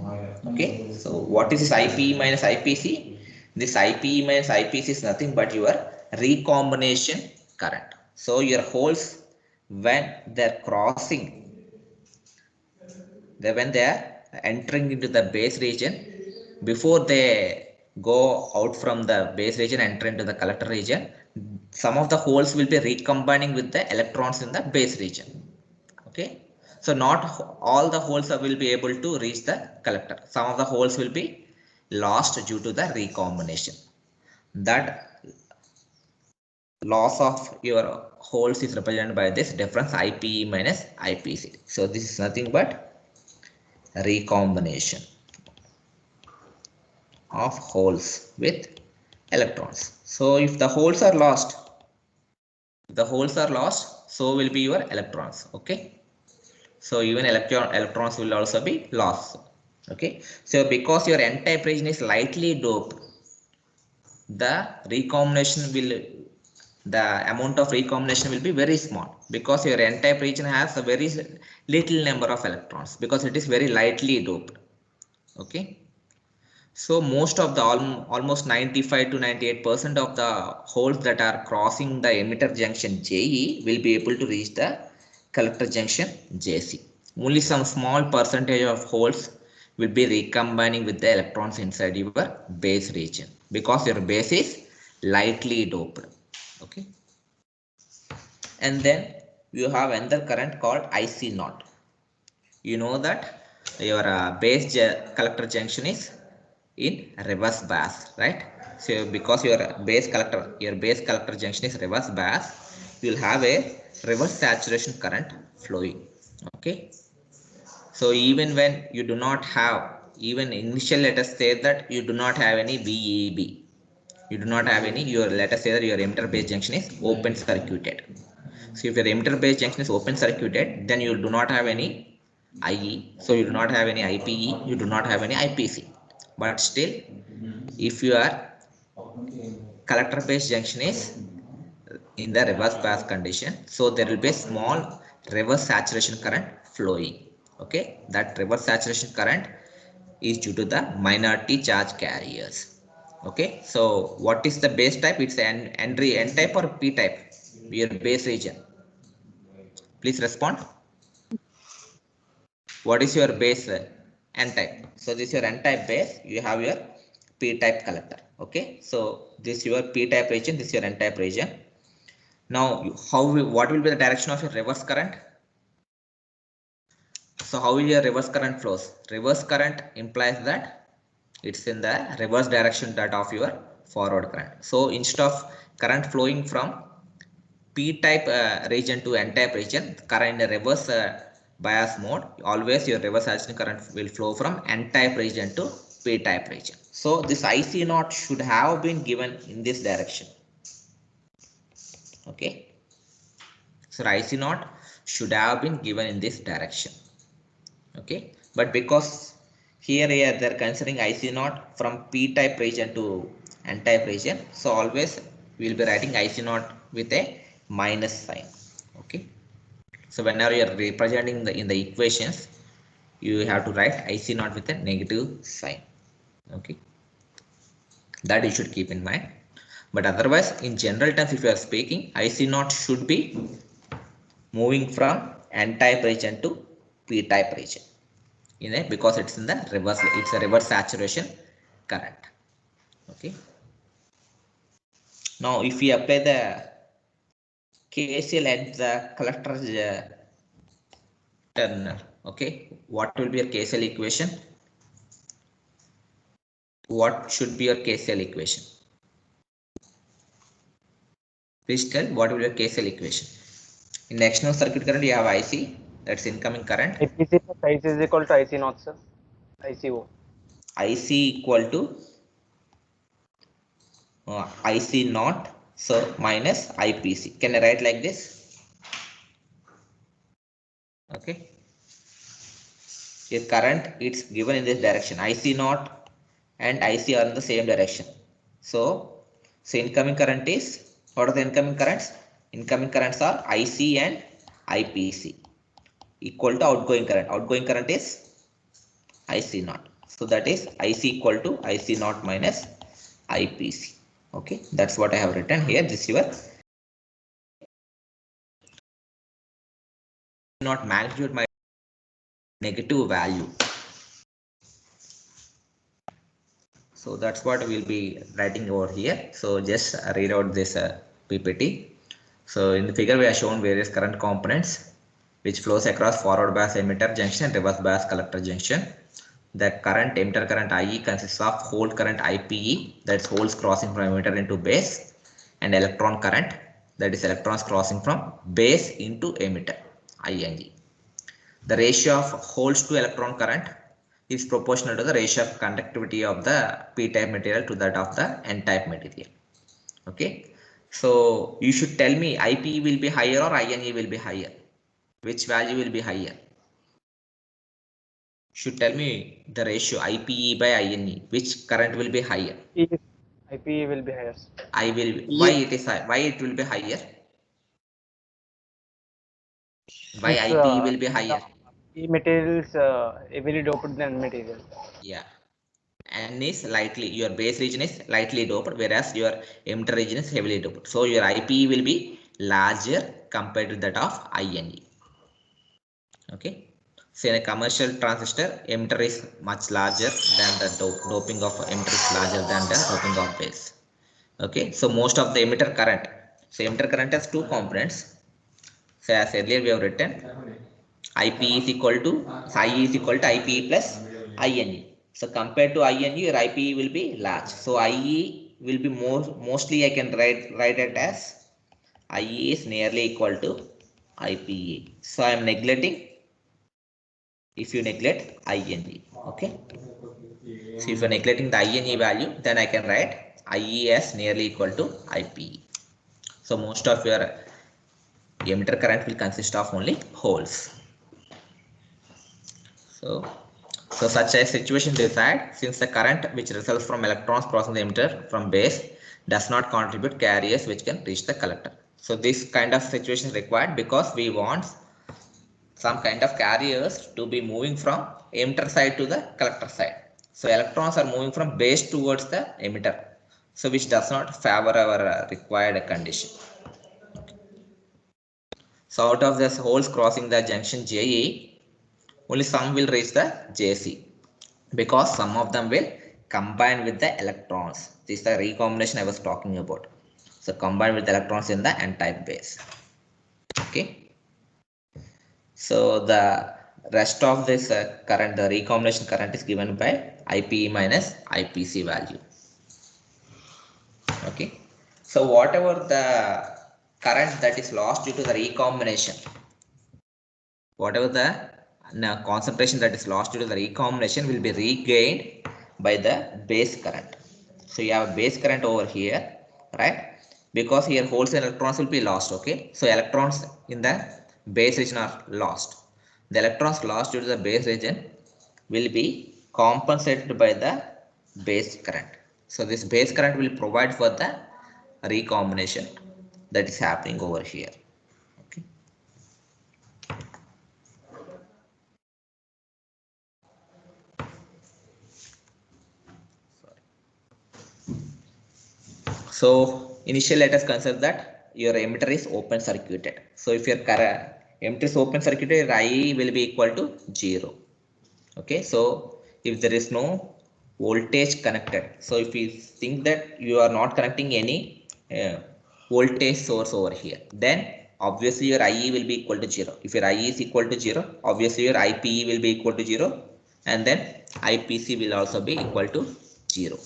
Okay, so what is this IPE minus IPC? This IPE minus IPC is nothing but your recombination current. So your holes, when they're crossing, when they are entering into the base region, before they go out from the base region, enter into the collector region, some of the holes will be recombining with the electrons in the base region. Okay, so not all the holes will be able to reach the collector. Some of the holes will be lost due to the recombination. That loss of your holes is represented by this difference IPE minus IPC. So this is nothing but recombination of holes with electrons. So if the holes are lost, so will be your electrons. Okay, so even electrons will also be lost. Okay, so because your n-type region is lightly doped, the amount of recombination will be very small, because your n-type region has a very little number of electrons because it is very lightly doped. Okay, so most of the almost 95 to 98% of the holes that are crossing the emitter junction JE will be able to reach the collector junction JC. Only some small percentage of holes will be recombining with the electrons inside your base region because your base is lightly doped. Okay, and then you have another current called IC naught. You know that your base collector junction is in reverse bias, right? So because your base collector junction is reverse bias, you will have a reverse saturation current flowing. Okay, so even when you do not have even initial, let us say that you do not have any VEB. You do not have any, let us say that your emitter base junction is open circuited. So if your emitter base junction is open circuited, then you do not have any IE. So you do not have any IPE, you do not have any IPC. But still, if your collector base junction is in the reverse bias condition, so there will be a small reverse saturation current flowing. Okay, that reverse saturation current is due to the minority charge carriers. Okay, so what is the base type? It's an N type or P type, your base region. Please respond. What is your base? N type. So this is your N type base, you have your P type collector. Okay, so this is your P type region, this is your N type region. Now what will be the direction of your reverse current? So how will your reverse current flows? Reverse current implies that it's in the reverse direction that of your forward current. So instead of current flowing from P type region to N type region, current in the reverse bias mode, always your reverse saturation current will flow from N type region to P type region. So this IC naught should have been given in this direction. Okay, so IC naught should have been given in this direction. Okay, but because here they're considering IC naught from P type region to N type region, so always we'll be writing IC naught with a minus sign. Okay, so whenever you're representing in the equations, you have to write IC naught with a negative sign. Okay, that you should keep in mind. But otherwise, in general terms, if you are speaking, IC naught should be moving from N type region to P type region. Because it's in the reverse, it's a reverse saturation current. Okay, now if we apply the KCL at the collector terminal, okay, what will be your KCL equation? What should be your KCL equation? Please tell what will be your KCL equation. In the external circuit current, you have IC, that's incoming current. IPC plus IC is equal to IC naught, sir. ICO. IC equal to IC naught, so minus IPC. Can I write like this? Okay. Here current, it's given in this direction. IC naught and IC are in the same direction. So incoming current is, what are the incoming currents? Incoming currents are IC and IPC equal to outgoing current. Outgoing current is IC naught. So that is IC equal to IC naught minus IPC. Okay, that's what I have written here. This is your not magnitude my negative value. So that's what we'll be writing over here. So just read out this PPT. So in the figure we have shown various current components which flows across forward bias emitter junction and reverse bias collector junction. The current emitter current IE consists of hold current IPE, that's holes crossing from emitter into base, and electron current, that is electrons crossing from base into emitter, ING. The ratio of holes to electron current is proportional to the ratio of conductivity of the P-type material to that of the N-type material. Okay, so you should tell me IPE will be higher or INE will be higher. Which value will be higher? Should tell me the ratio IPE by INE. Which current will be higher? IPE will be higher. Why it is high? Why it will be higher? Why It's, IPE will be higher? P materials heavily doped than material. Yeah. N is lightly, your base region is lightly doped, whereas your emitter region is heavily doped. So your IPE will be larger compared to that of INE. Okay. So in a commercial transistor, emitter is much larger than the doping of emitter is larger than the doping of base. Okay. So most of the emitter current. So emitter current has two components. So as earlier we have written, IPE is equal to IE is equal to IPE plus INE. So compared to INE, your IPE will be large. So IE will be mostly I can write it as IE is nearly equal to IPE. So I am neglecting if you neglect INE. Okay. So if you're neglecting the INE value, then I can write IE as nearly equal to IPE. So most of your emitter current will consist of only holes. So such a situation desired since the current which results from electrons crossing the emitter from base does not contribute carriers which can reach the collector. So this kind of situation is required because we want some kind of carriers to be moving from emitter side to the collector side. So electrons are moving from base towards the emitter, so which does not favor our required condition. So out of this holes crossing the junction JE, only some will reach the JC because some of them will combine with the electrons. This is the recombination I was talking about. So combine with electrons in the n-type base. Okay. So the rest of this current, the recombination current is given by IPE minus IPC value. Okay. So whatever the current that is lost due to the recombination, whatever the concentration that is lost due to the recombination will be regained by the base current. So you have a base current over here, right? Because here holes and electrons will be lost. Okay. So electrons in the base region are lost. The electrons lost due to the base region will be compensated by the base current. So this base current will provide for the recombination that is happening over here. Okay. So initially let us consider that your emitter is open circuited. So if your emitter is open circuited, your IE will be equal to 0. Okay, so if there is no voltage connected, so if you think that you are not connecting any voltage source over here, then obviously your IE will be equal to 0. If your IE is equal to 0, obviously your IPE will be equal to 0, and then IPC will also be equal to 0.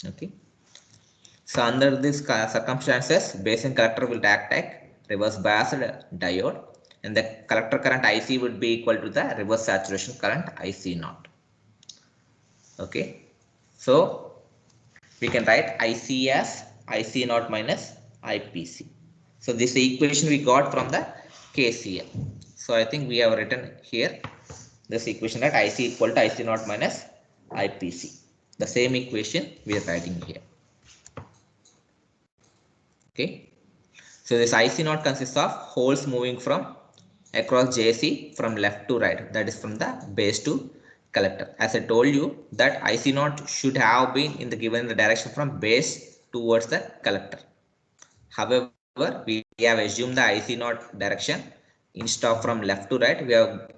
Okay. So under these circumstances, base and collector will act like reverse biased diode, and the collector current IC would be equal to the reverse saturation current IC naught. Okay, so we can write IC as IC naught minus IPC. So this is the equation we got from the KCL. So I think we have written here this equation that IC equal to IC naught minus IPC. The same equation we are writing here. Okay, so this IC naught consists of holes moving from across JC from left to right, that is from the base to collector. As I told you that IC naught should have been in the given direction from base towards the collector. However, we have assumed the IC naught direction instead of from left to right, we have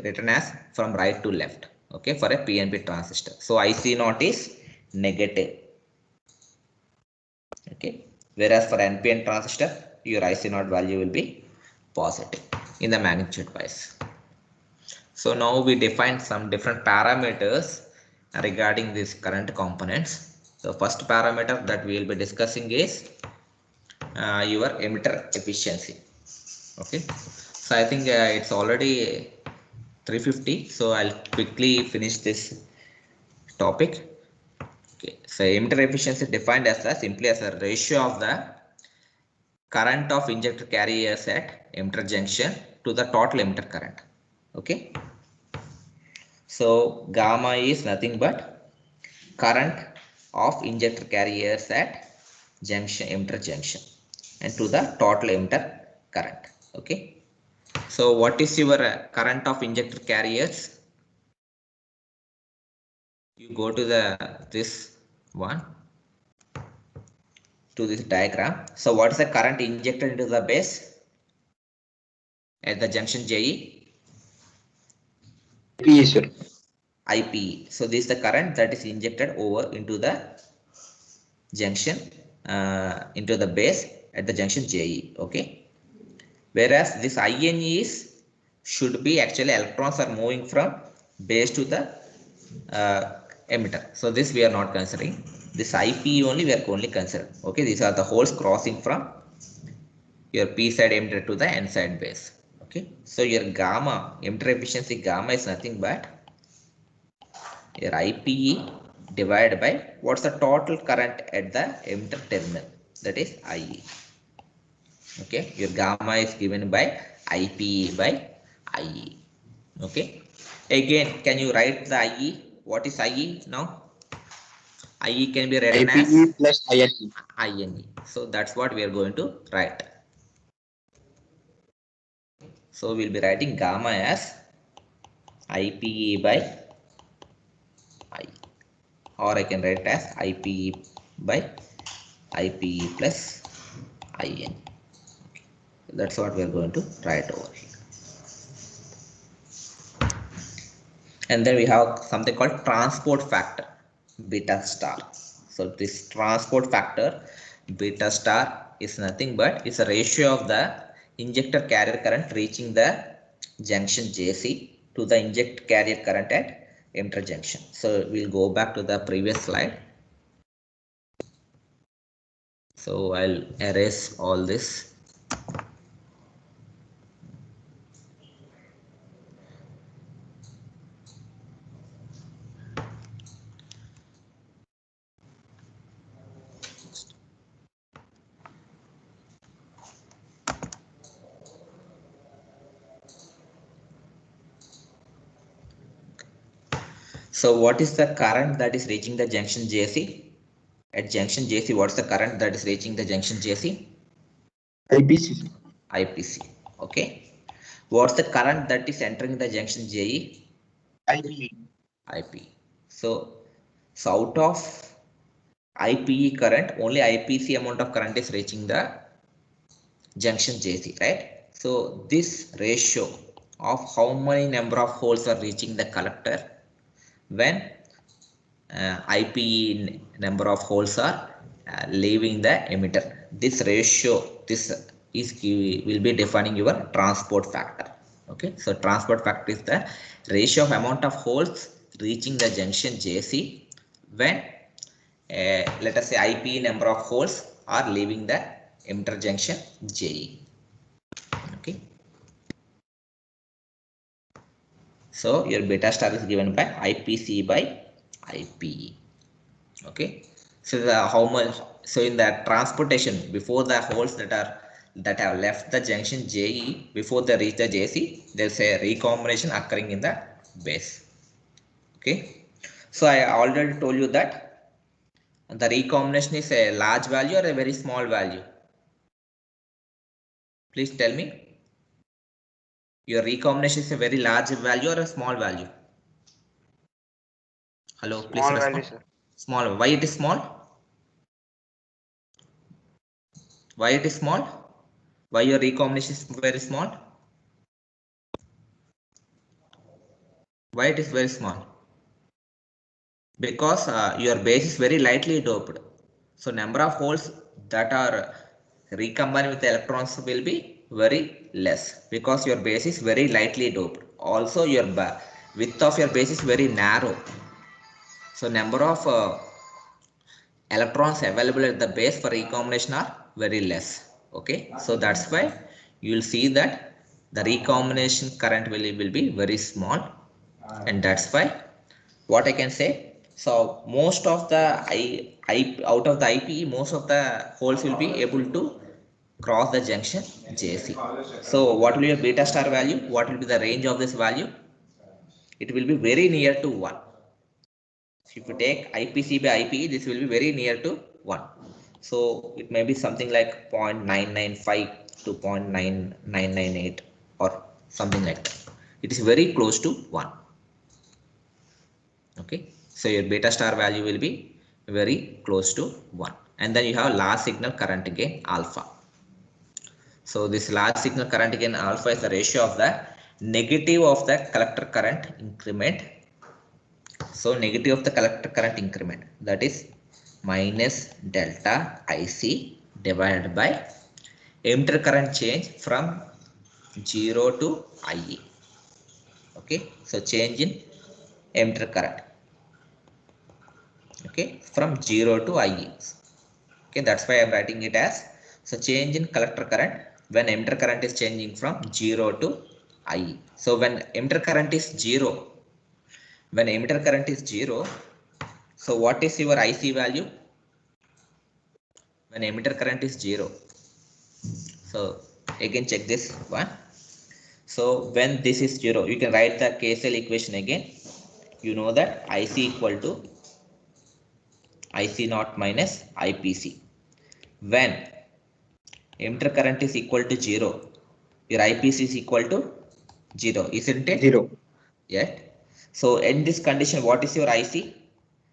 written as from right to left. Okay, for a PNP transistor. So IC naught is negative. Okay. Whereas for NPN transistor, your IC naught value will be positive in the magnitude wise. So now we defined some different parameters regarding these current components. The first parameter that we will be discussing is your emitter efficiency. Okay. So I think it's already 3:50. So I'll quickly finish this topic. Okay, so emitter efficiency defined as simply as a ratio of the current of injector carriers at emitter junction to the total emitter current. Okay, so gamma is nothing but current of injector carriers at junction, emitter junction, and to the total emitter current. Okay, so what is your current of injector carriers? You go to this one, to this diagram. So what is the current injected into the base at the junction JE? IPE, sir. IPE. So this is the current that is injected over into the junction, into the base at the junction JE. Okay. Whereas this INE is should be actually electrons are moving from base to the emitter. So this we are not considering. This IPE only we are only considering. Okay, these are the holes crossing from your P side emitter to the N side base. Okay, so your gamma emitter efficiency gamma is nothing but your IPE divided by what's the total current at the emitter terminal, that is IE. Okay, your gamma is given by IPE by IE. Okay, again, can you write the IE? What is IE now? IE can be written as IPE plus INE. INE. So that's what we are going to write. So we'll be writing gamma as IPE by I, or I can write it as IPE by IPE plus IN. Okay. That's what we are going to write over here. And then we have something called transport factor beta star. So this transport factor beta star is nothing but it's a ratio of the injector carrier current reaching the junction JC to the inject carrier current at emitter junction. So we'll go back to the previous slide. So I'll erase all this. So what is the current that is reaching the junction JC? At junction JC, what's the current that is reaching the junction JC? IPC. IPC. Okay. What's the current that is entering the junction JE? IPE. IP. So out of IPE current, only IPC amount of current is reaching the junction JC, right? So this ratio of how many number of holes are reaching the collector when IPE number of holes are leaving the emitter. This ratio, this is will be defining your transport factor. Okay, so transport factor is the ratio of amount of holes reaching the junction JC when let us say IPE number of holes are leaving the emitter junction JE. Okay, so your beta star is given by IPC by IPE. Okay, so the how much, so in the transportation before the holes that have left the junction JE before they reach the JC, there's a recombination occurring in the base. Okay, so I already told you that the recombination is a large value or a very small value. Please tell me, your recombination is a very large value or a small value? Hello, please Small respond. value, sir. Small. Why it is small? Why it is small? Why your recombination is very small? Why it is very small? Because your base is very lightly doped. So number of holes that are recombined with electrons will be very less because your base is very lightly doped. Also your width of your base is very narrow. So number of electrons available at the base for recombination are very less. Okay, so that's why you will see that the recombination current will be very small, and that's why what I can say. So most of the out of the IPE, most of the holes will be able to cross the junction JC. So what will be your beta star value? What will be the range of this value? It will be very near to 1. So if you take IPC by IPE, this will be very near to 1. So it may be something like 0.995 to 0.9998 or something like that. It is very close to 1. Okay, so your beta star value will be very close to 1. And then you have large signal current gain alpha. So this large signal current gain alpha is the ratio of the negative of the collector current increment. So negative of the collector current increment, that is minus delta IC divided by emitter current change from 0 to IE. Okay, so change in emitter current. Okay, from 0 to IE. Okay, that's why I'm writing it as, so change in collector current when emitter current is changing from 0 to IE. So when emitter current is 0, when emitter current is 0, so what is your IC value? When emitter current is 0, so again check this one. So when this is 0, you can write the KCL equation again. You know that IC equal to IC naught minus IPC. When emitter current is equal to 0, your IPC is equal to 0, isn't it? 0. Yet. So in this condition, what is your IC?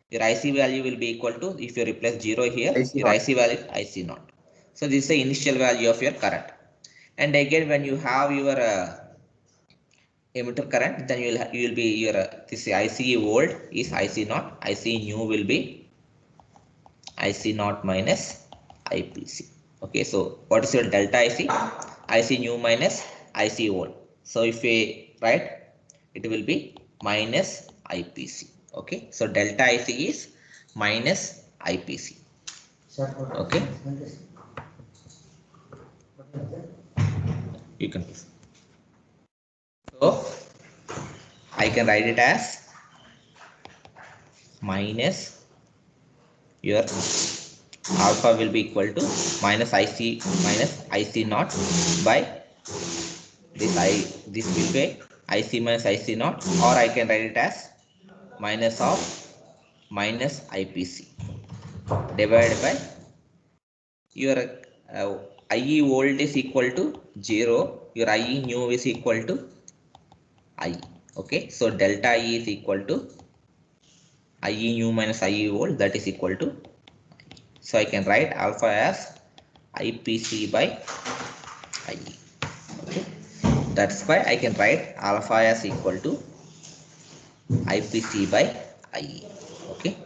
Your IC value will be equal to, if you replace 0 here, IC your naught. IC value IC naught. So this is the initial value of your current. And again, when you have your emitter current, then you will be your this IC old is IC naught. IC new will be IC naught minus IPC. Okay, so what is your delta IC? IC new minus IC old. So if we write, it will be minus IPC. Okay, so delta IC is minus IPC. Okay, you can. So I can write it as minus your alpha will be equal to minus IC naught by this will be IC minus IC naught, or I can write it as minus of minus IPC divided by your IE old is equal to 0, your IE new is equal to I. Okay, so delta E is equal to IE new minus IE old, that is equal to I. So I can write alpha as IPC by IE. Okay, that's why I can write alpha as equal to IPC by IE. Okay,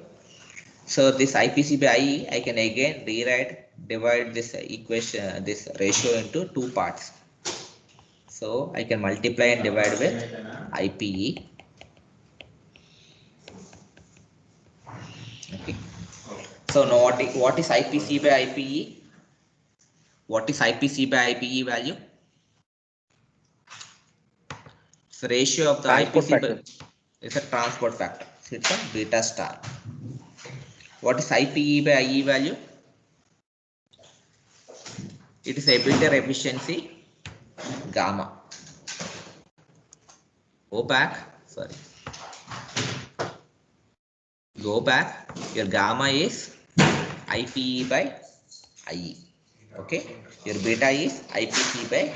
so this IPC by IE, I can again divide this equation, this ratio into two parts. So I can multiply and divide with IPE. Okay, so now what is IPC by IPE? What is IPC by IPE value? So ratio of the Transport IPC factor. is a transport factor. So it's a beta star. What is IPE by IE value? It is emitter efficiency gamma. Go back. Sorry. Go back. Your gamma is IPE by IE. Okay. Your beta is IPC by IE.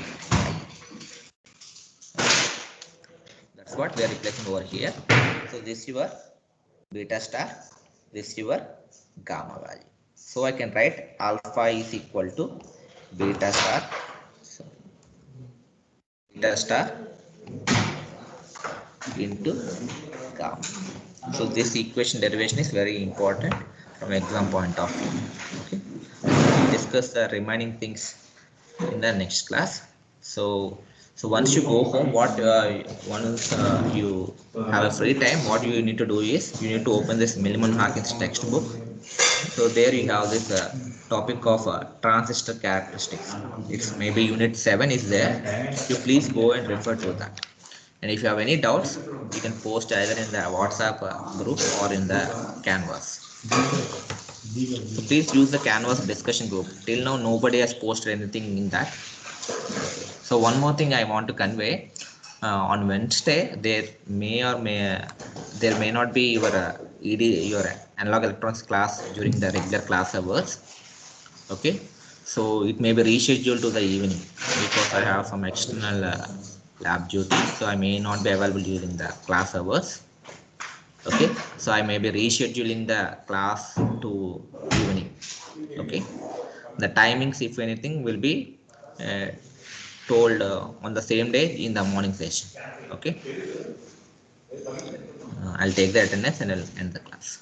That's what we are replacing over here. So this is your beta star. This is your gamma value. So I can write alpha is equal to beta star. So beta star into gamma. So this equation derivation is very important from exam point of view. Okay, we'll discuss the remaining things in the next class. So once you go home, once you have a free time, what you need to do is you need to open this Milliman Hawkins textbook. So there you have this topic of transistor characteristics. It's maybe unit 7 is there. You please go and refer to that. And if you have any doubts, you can post either in the WhatsApp group or in the Canvas. So please use the Canvas discussion group. Till now, nobody has posted anything in that. So one more thing I want to convey. On Wednesday, there may not be your your analog electronics class during the regular class hours. Okay, so it may be rescheduled to the evening because I have some external lab duty, so I may not be available during the class hours. Okay, so I may be rescheduling the class to evening. Okay, the timings, if anything, will be told on the same day in the morning session. Okay, I'll take the attendance and I'll end the class.